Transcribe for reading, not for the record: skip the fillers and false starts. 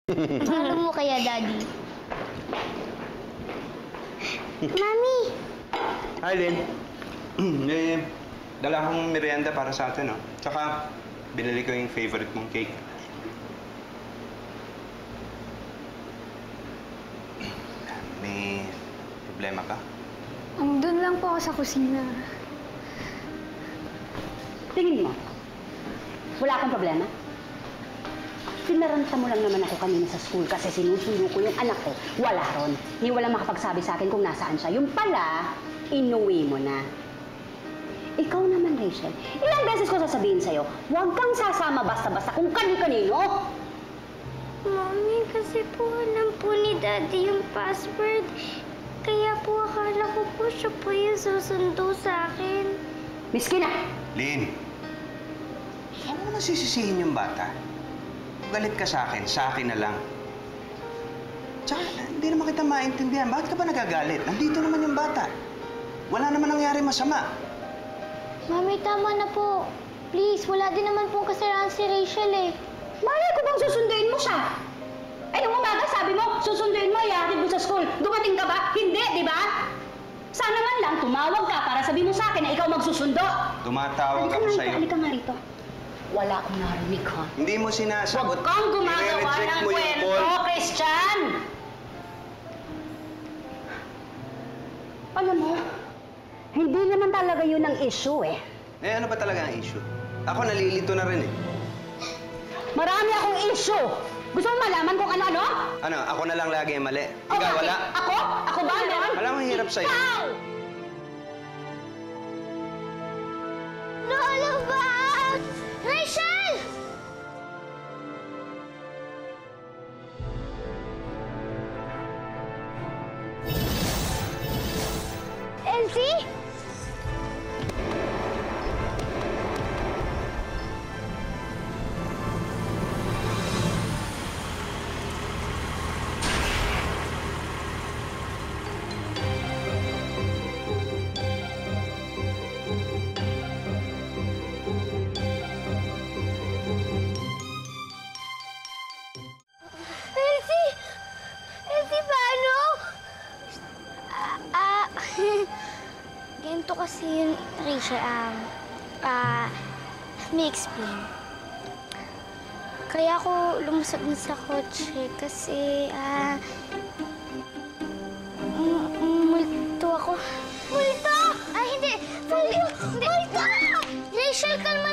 Ano mo kaya, Daddy? Mami! Hi, Lynn. May dala akong merienda para sa atin, oh. Tsaka, binili ko yung favorite mong cake. May problema ka? Doon lang po ako sa kusina. Tingin mo, wala akong problema? Pinaranta mo lang naman ako kanina sa school kasi sinusundo ko yung anak ko. Wala ron. Ni wala makapagsabi sa akin kung nasaan siya. Yung pala, inuwi mo na. Ikaw naman, Rachel, ilang beses ko sasabihin sa'yo, huwag kang sasama basta-basta kung kani-kanino. Mami, kasi po alam po ni Daddy yung password. Kaya po akala ko po siya po yung susundo sa akin. Miski na! Lynn, saan mo nasisisihin yung bata? Galit ka sa akin na lang. Tsaka, hindi naman kita maintindihan. Bakit ka ba nagagalit? Nandito naman yung bata. Wala naman nangyari masama. Mami, tama na po. Please, wala din naman pong kasalanan si Rachel eh. Malay ko bang susunduin mo siya? Ay, nung umaga sabi mo, susunduin mo, ihatid mo sa school. Dumating ka ba? Hindi, di ba? Sana man lang tumawag ka para sabihin mo sa akin na ikaw magsusundo. Tumatawag ako sa'yo. Halika nga rito. Wala akong narinig, ha? Hindi mo sinasagot. Huwag kang gumagawa I-reject ng mo yung kwento, call. Christian! Alam mo, hindi naman talaga yun ang issue, eh. Eh, ano ba talaga ang issue? Ako nalilito na rin, eh. Marami akong issue. Gusto mo malaman kung ano-ano? Ano, ako na lang lagi ang mali. O, Ikaw, bakit? wala? Ako? Ako ba, meron? Alam mo, hirap sa'yo. Ikaw! Lumalabas! Rachel! Elsie? Elsie! Elsie, paano? Ganito kasi yun, Rachel, let me explain. Kaya ako lumusag na sa kotse kasi, multo ako. Multo? Ay, hindi! Multo! Rachel, kalma